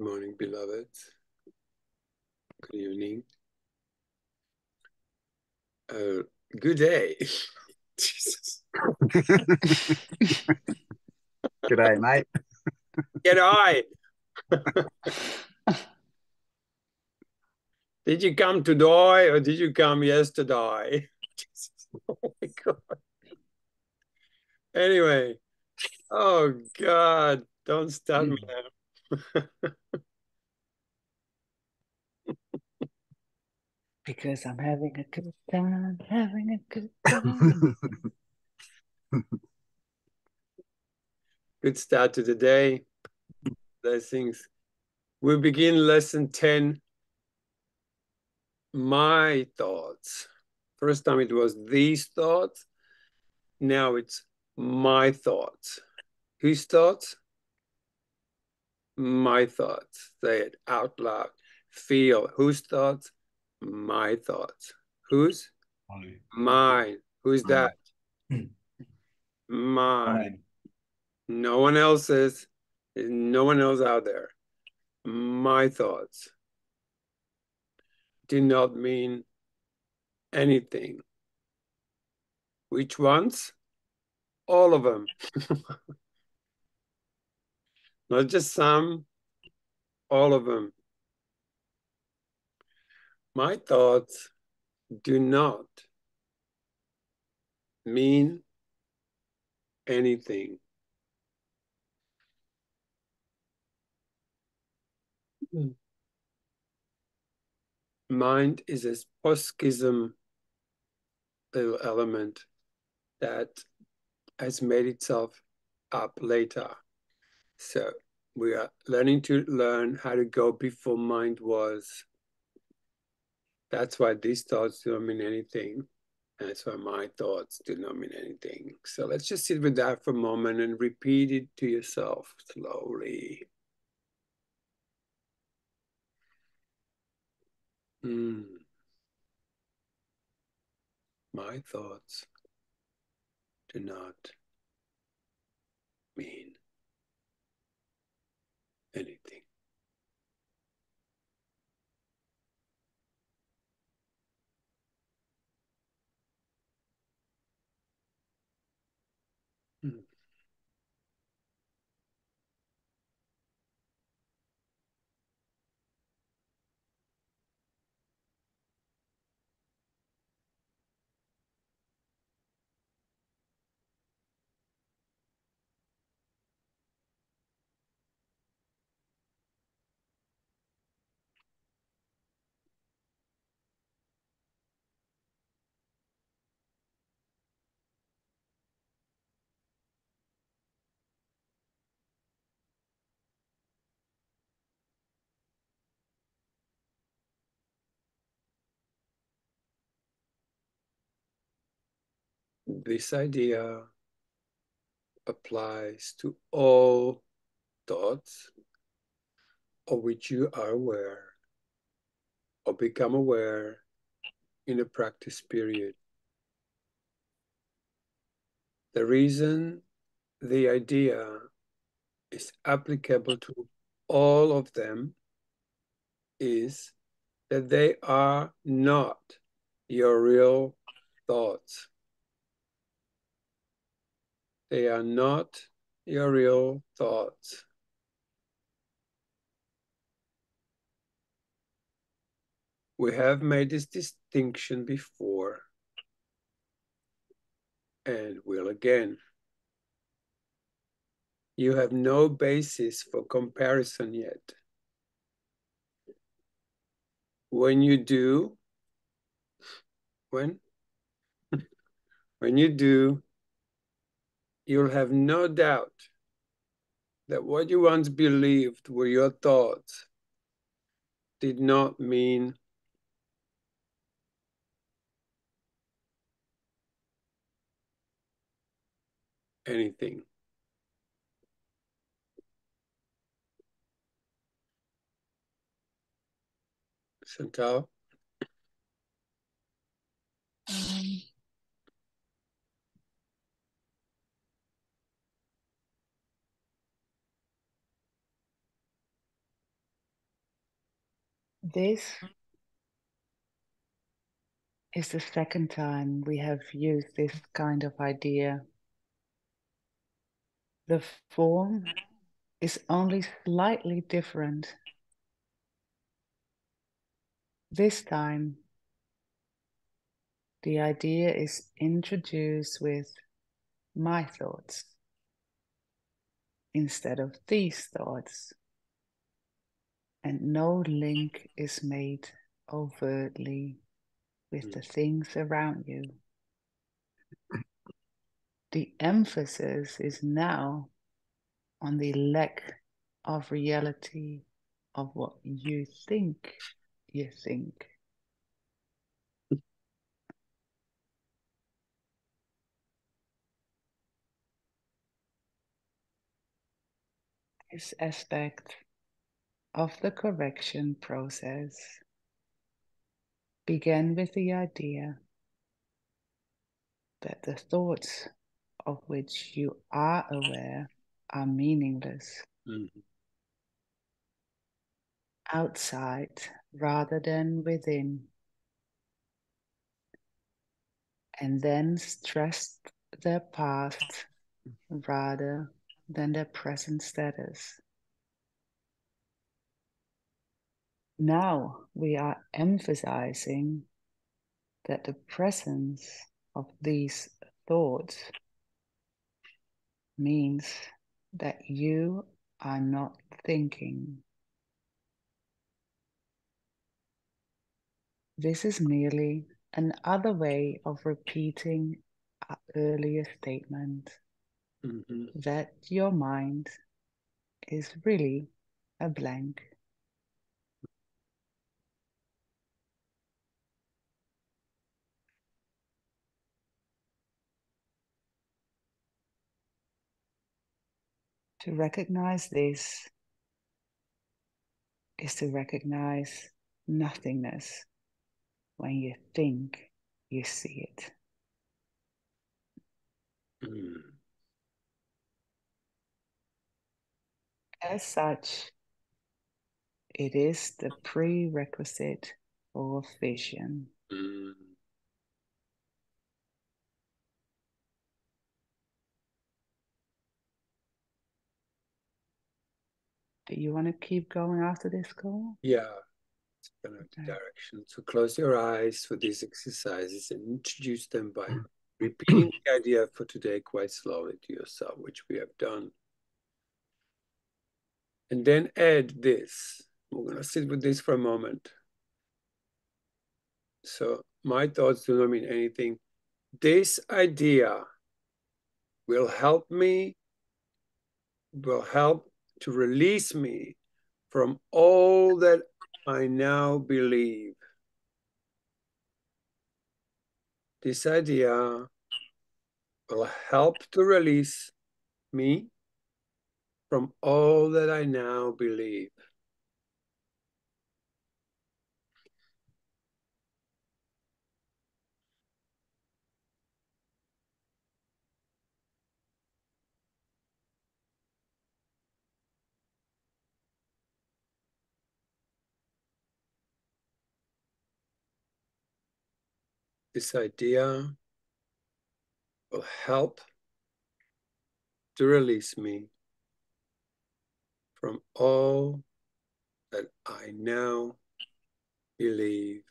morning, beloved. Good evening. Good day. Jesus. Good day, mate. Good eye. Did you come to die or did you come yesterday? Jesus. Oh my God. Anyway, oh God, don't start me now. Because I'm having a good time, having a good time. Good start to the day. Blessings. We begin lesson 10. My thoughts. First time it was these thoughts. Now it's my thoughts. Whose thoughts? My thoughts. Say it out loud. Feel. Whose thoughts? My thoughts. Whose? Mine. Who's that? Mine. No one else's. There's no one else out there. My thoughts do not mean anything. Which ones? All of them. Not just some, all of them. My thoughts do not mean anything. Mind is a post-schism little element that has made itself up later. So we are learning to learn how to go before mind was. That's why these thoughts don't mean anything. That's why my thoughts do not mean anything. So let's just sit with that for a moment and repeat it to yourself slowly. My thoughts do not mean anything. This idea applies to all thoughts of which you are aware or become aware in a practice period. The reason the idea is applicable to all of them is that they are not your real thoughts. They are not your real thoughts. We have made this distinction before and will again. You have no basis for comparison yet. When you do, when you do, you'll have no doubt that what you once believed were your thoughts did not mean anything. Chantal? This is the second time we have used this kind of idea. The form is only slightly different. This time, the idea is introduced with my thoughts instead of these thoughts, and no link is made overtly with the things around you. The emphasis is now on the lack of reality of what you think you think. This aspect of the correction process began with the idea that the thoughts of which you are aware are meaningless, outside rather than within, and then stressed their past rather than their present status. Now we are emphasizing that the presence of these thoughts means that you are not thinking. This is merely another way of repeating our earlier statement that your mind is really a blank. To recognize this is to recognize nothingness when you think you see it. As such, it is the prerequisite for vision. Do you want to keep going after this call? Yeah, it's kind of the direction. So close your eyes for these exercises and introduce them by repeating the idea for today quite slowly to yourself, which we have done. And then add this. We're going to sit with this for a moment. So my thoughts do not mean anything. This idea will help to release me from all that I now believe. This idea will help to release me from all that I now believe. This idea will help to release me from all that I now believe.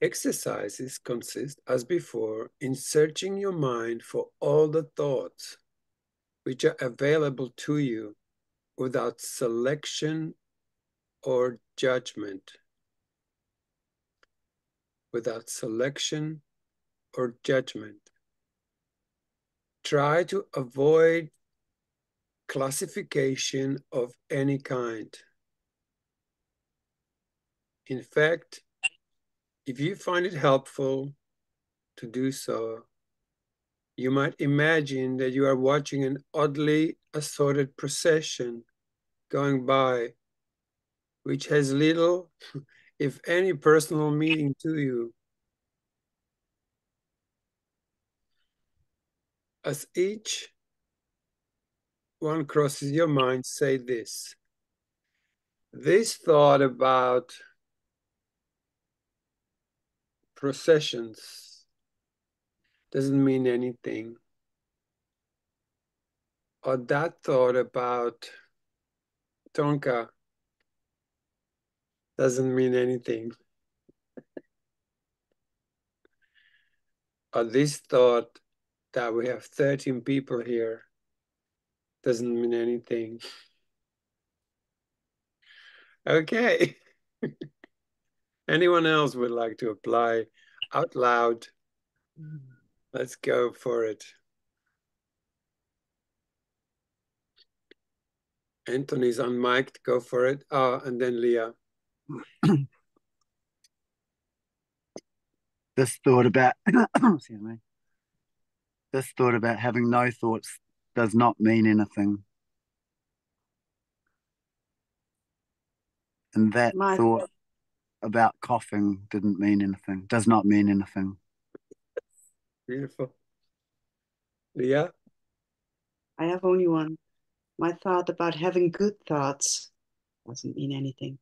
Exercises consist, as before, in searching your mind for all the thoughts which are available to you without selection or judgment. Without selection or judgment. Try to avoid classification of any kind. In fact, if you find it helpful to do so, you might imagine that you are watching an oddly assorted procession going by, which has little, if any, personal meaning to you. As each one crosses your mind, say this. This thought about processions doesn't mean anything. Or that thought about Tonka doesn't mean anything. Or this thought that we have 13 people here doesn't mean anything. Okay. Anyone else would like to apply out loud? Let's go for it. Anthony's unmiked, go for it. Oh, and then Leah. This thought about excuse me. This thought about having no thoughts does not mean anything. And that thought about coughing didn't mean anything, does not mean anything. Beautiful. Leah? I have only one. My thought about having good thoughts doesn't mean anything.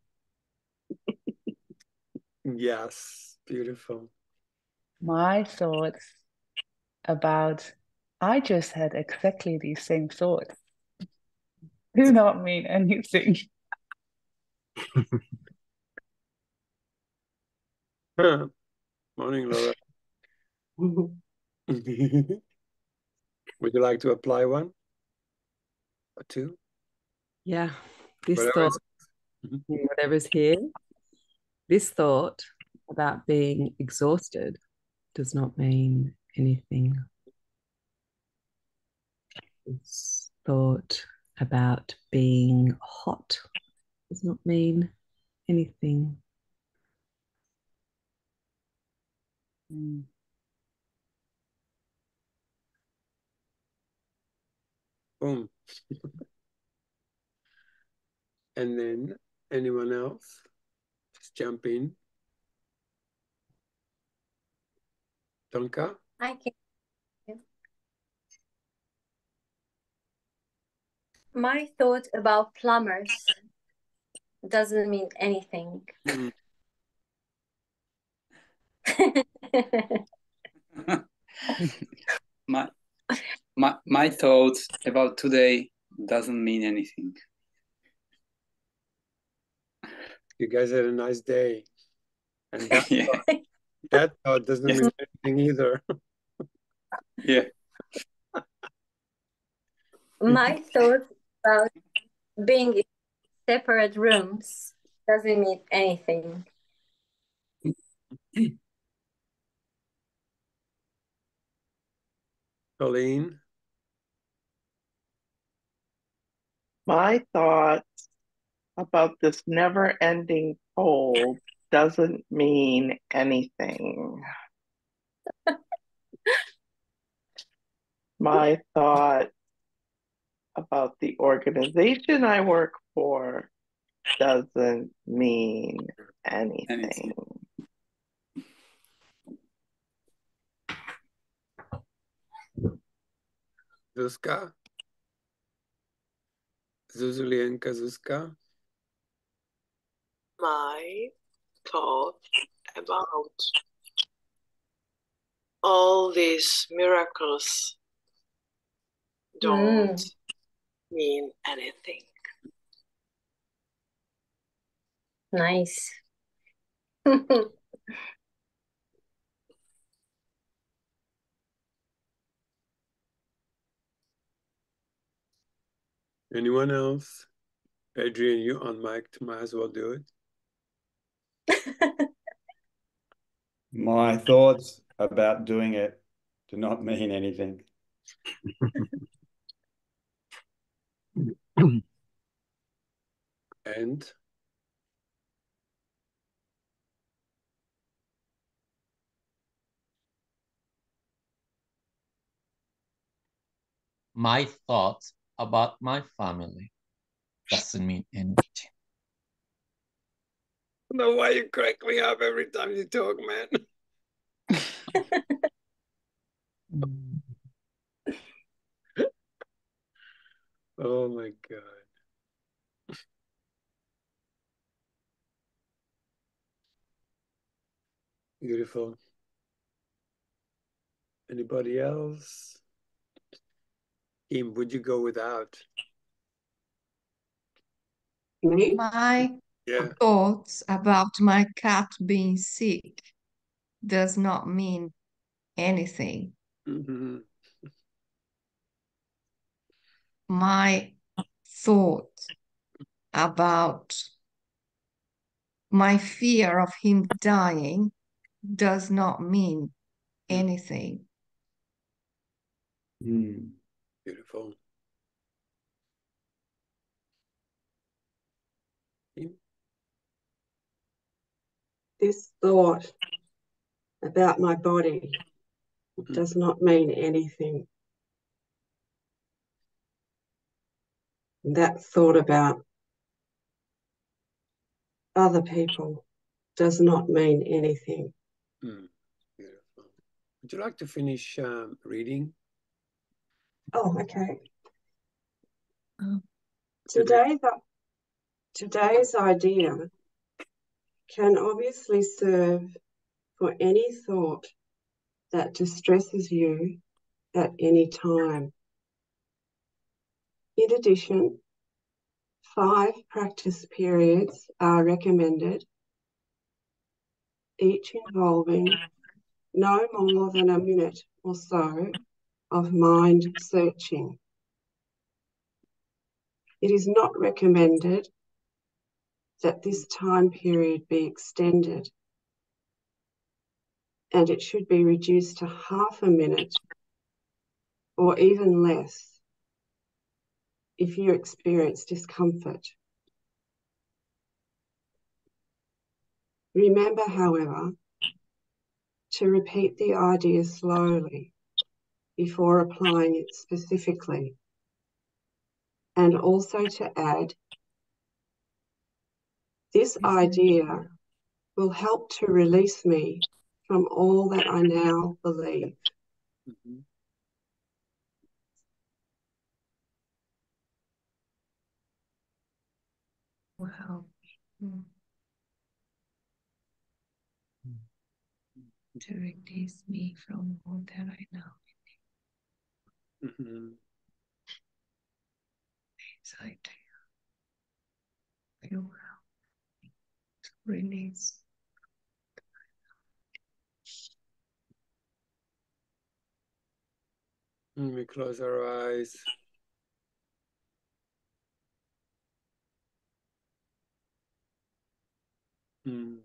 Yes, beautiful. My thoughts about I just had exactly these same thoughts do not mean anything. Morning, Laura. Would you like to apply one or two? Yeah, this Whatever thought, whatever's here, this thought about being exhausted does not mean anything. This thought about being hot does not mean anything. Boom. And then anyone else? Just jump in. Tonka? I can. My thought about plumbers doesn't mean anything. Mm. my thoughts about today doesn't mean anything. You guys had a nice day. And that, Yeah. that thought doesn't Yes. mean anything either. Yeah. My thought about being in separate rooms doesn't mean anything. Colleen? My thoughts about this never-ending cold doesn't mean anything. My thought about the organization I work for doesn't mean anything. Zuzka? Zuzulienka Zuzka? My thought about all these miracles don't mean anything. Nice. Anyone else? Adrian, you on mic, might as well do it. My thoughts about doing it do not mean anything. And my thoughts about my family doesn't mean anything. I don't know why you crack me up every time you talk, man. Oh my God. Beautiful. Anybody else? Im, would you go without? Me? My thoughts about my cat being sick does not mean anything. Mm-hmm. My thought about my fear of him dying does not mean anything. Beautiful. This thought about my body does not mean anything. That thought about other people does not mean anything. Beautiful. Would you like to finish reading? Oh, okay. Today's idea can obviously serve for any thought that distresses you at any time. In addition, 5 practice periods are recommended, each involving no more than a minute or so of mind searching. It is not recommended that this time period be extended, and it should be reduced to half a minute or even less if you experience discomfort. Remember, however, to repeat the idea slowly before applying it specifically, and also to add, this idea will help to release me from all that I now believe. Mm-hmm. Wow. To release me from all that I know. Mm-hmm. Anxiety. Feel well. To release. We close our eyes. Mm.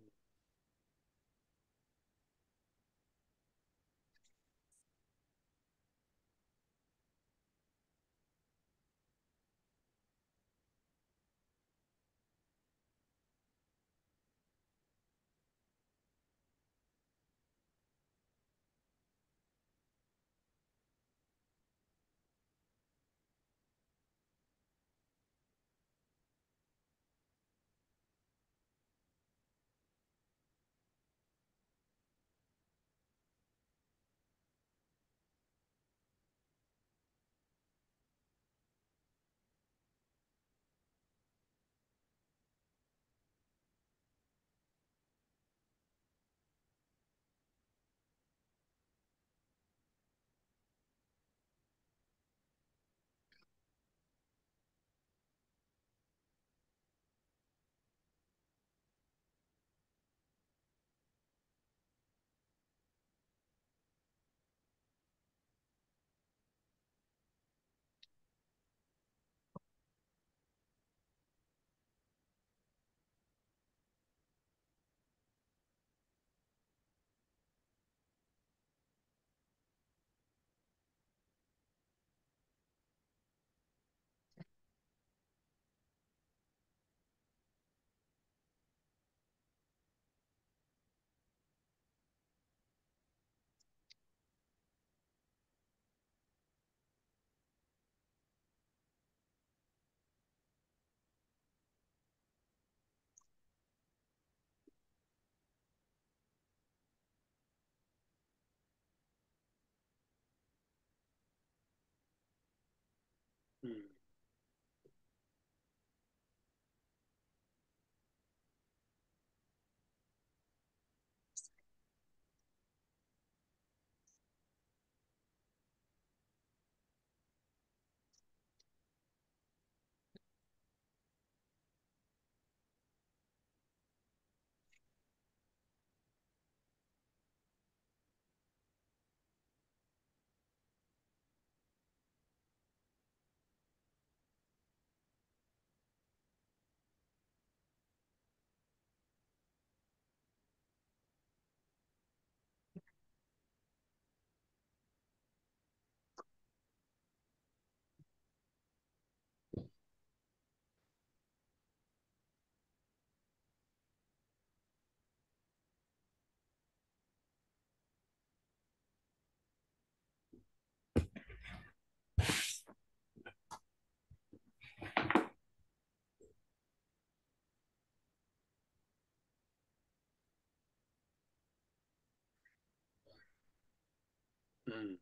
Mm.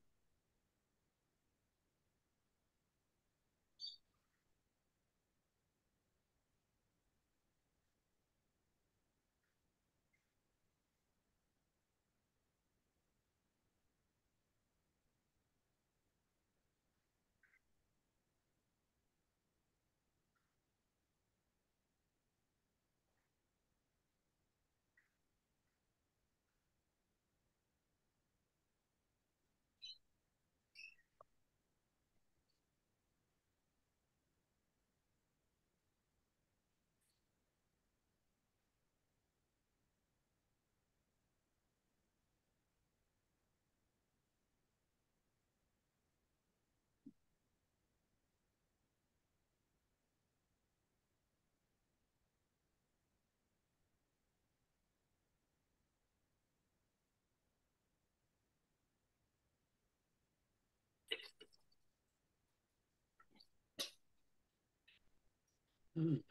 Mm.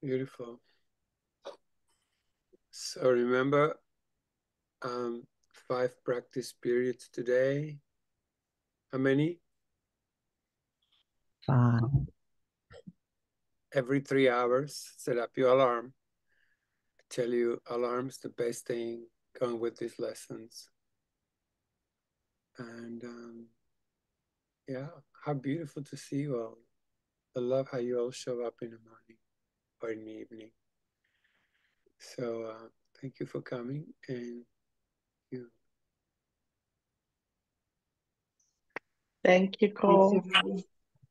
Beautiful. So remember, 5 practice periods today. How many? 5. Every 3 hours, set up your alarm. I tell you, alarm's the best thing going with these lessons. And yeah, how beautiful to see you all. I love how you all show up in the morning or in the evening. So thank you for coming, and you. Thank you, Cole.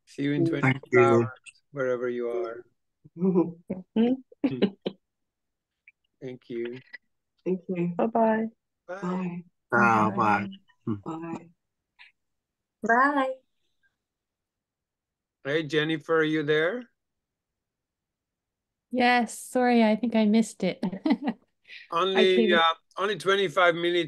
See you in 24 Thank you. hours, wherever you are. Thank you. Thank you. Bye-bye. Bye. Bye. Bye. Bye. Bye. Hey, Jennifer, are you there? Yes, sorry, I think I missed it. Only came- only 25 minutes